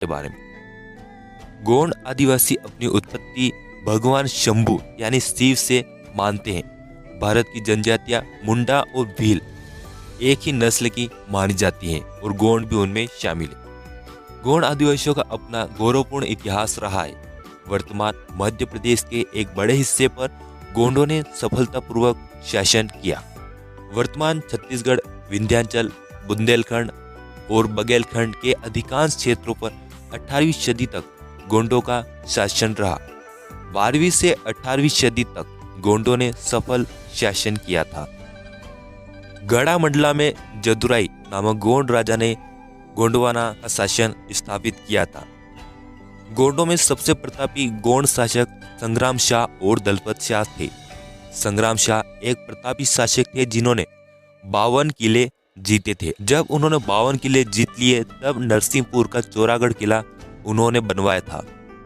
के बारे में। गोंड आदिवासी अपनी उत्पत्ति भगवान शंभू यानी शिव से मानते हैं। भारत की जनजातियां मुंडा और भील एक ही नस्ल की मानी जाती हैं और गोंड भी उनमें शामिल है। गोंड आदिवासियों का अपना गौरवपूर्ण इतिहास रहा है। वर्तमान मध्य प्रदेश के एक बड़े हिस्से पर गोंडों ने सफलतापूर्वक शासन किया। वर्तमान छत्तीसगढ़, विंध्याचल, बुंदेलखंड और बघेलखंड के अधिकांश क्षेत्रों पर 18वीं सदी तक गोंडों का शासन रहा। 12वीं से 18वीं सदी तक गोंडों ने सफल शासन किया था। गढ़ा मंडला में जदुराई नामक गोंड राजा ने गोंडवाना का शासन स्थापित किया था। गोंडों में सबसे प्रतापी गोंड शासक संग्राम शाह और दलपत शाह थे। संग्राम शाह एक प्रतापी शासक थे जिन्होंने 52 किले जीते थे। जब उन्होंने 52 किले जीत लिए तब नरसिंहपुर का चौरागढ़ किला उन्होंने बनवाया था।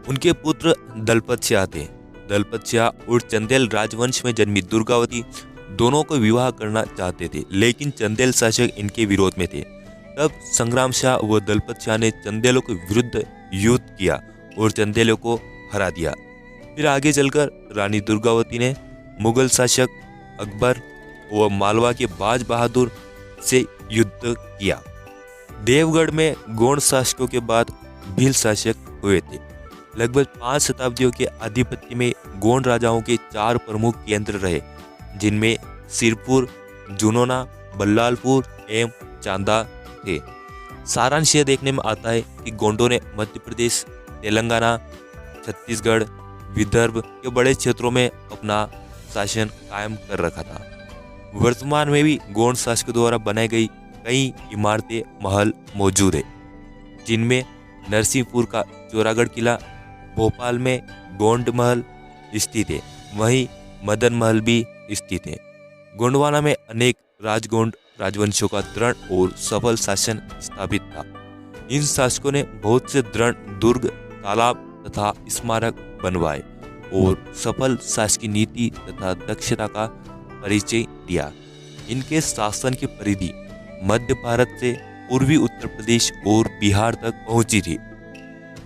उनके पुत्र दलपत शाह थे। दलपत शाह और चंदेल राजवंश में जन्मी दुर्गावती दोनों को विवाह करना चाहते थे, लेकिन चंदेल शासक इनके विरोध में थे। तब संग्राम शाह व दलपत शाह ने चंदेलों के विरुद्ध युद्ध किया और चंदेलों को हरा दिया। फिर आगे चलकर रानी दुर्गावती ने मुगल शासक अकबर व मालवा के बाज बहादुर से युद्ध किया। देवगढ़ में गोंड शासकों के बाद भील शासक हुए थे। लगभग 5 शताब्दियों के आधिपत्य में गोंड राजाओं के 4 प्रमुख केंद्र रहे, जिनमें सिरपुर, जुनोना, बल्लालपुर एवं चांदा थे। सारांश यह देखने में आता है कि गोंडों ने मध्य प्रदेश, तेलंगाना, छत्तीसगढ़, विदर्भ के बड़े क्षेत्रों में अपना शासन कायम कर रखा था। वर्तमान में भी गोंड शासकों द्वारा बनाई गई कई इमारतें, महल मौजूद है, जिनमें नरसिंहपुर का चौरागढ़ किला, भोपाल में गोंड महल स्थित है, वहीं मदन महल भी स्थित है। गोंडवाना में अनेक राजगोंड राजवंशों का दृढ़ और सफल शासन स्थापित था। इन शासकों ने बहुत से दृढ़ दुर्ग, तालाब तथा स्मारक बनवाए और सफल शासकीय नीति तथा दक्षता का परिचय दिया। इनके शासन की परिधि मध्य भारत से पूर्वी उत्तर प्रदेश और बिहार तक पहुंची थी।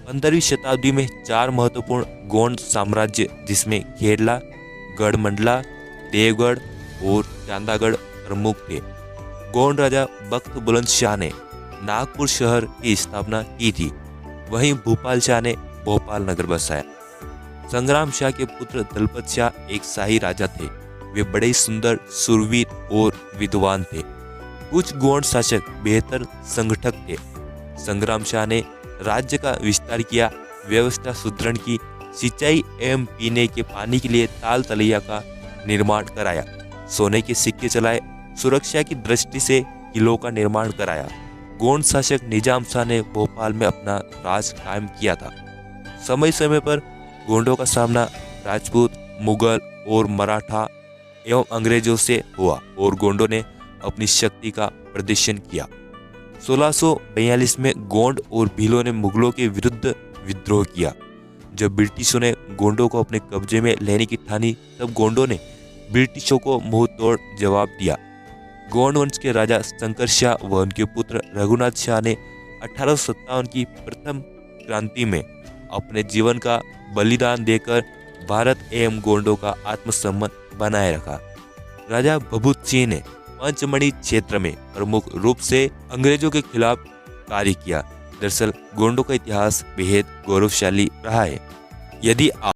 15वीं शताब्दी में 4 महत्वपूर्ण गोंड साम्राज्य, जिसमें खेरला, गढ़मंडला, देवगढ़ और चांदागढ़ प्रमुख थे। गोंड राजा बख्त बुलंद शाह ने नागपुर शहर की स्थापना की थी, वहीं भूपाल शाह ने भोपाल नगर बसाया। संग्राम शाह के पुत्र दलपत शाह एक शाही राजा थे। वे बड़े ही सुंदर, शूरवीर और विद्वान थे। कुछ गोंड शासक बेहतर संगठक थे। संग्राम शाह ने राज्य का विस्तार किया, व्यवस्था सुदृढ़ की, सिंचाई एवं पीने के पानी के लिए ताल तलैया का निर्माण कराया, सोने के सिक्के चलाए, सुरक्षा की दृष्टि से किलों का निर्माण कराया। गोंड शासक निजाम शाह ने भोपाल में अपना राज कायम किया था। समय समय पर गोंडों का सामना राजपूत, मुगल और मराठा एवं अंग्रेजों से हुआ और गोंडों ने अपनी शक्ति का प्रदर्शन किया। 1642 में गोंड और भीलों ने मुगलों के विरुद्ध विद्रोह किया। जब ब्रिटिशों ने गोंडों को अपने कब्जे में लेने की ठानी, तब गोंडों ने ब्रिटिशों को मुंह तोड़ जवाब दिया। गोंड वंश के राजा शंकर शाह व उनके पुत्र रघुनाथ शाह ने 1857 की प्रथम क्रांति में अपने जीवन का बलिदान देकर भारत एवं गोंडों का आत्मसम्मान बनाए रखा। राजा भभूत सिंह ने पंचमढ़ी क्षेत्र में प्रमुख रूप से अंग्रेजों के खिलाफ कार्य किया। दरअसल गोंडों का इतिहास बेहद गौरवशाली रहा है। यदि आप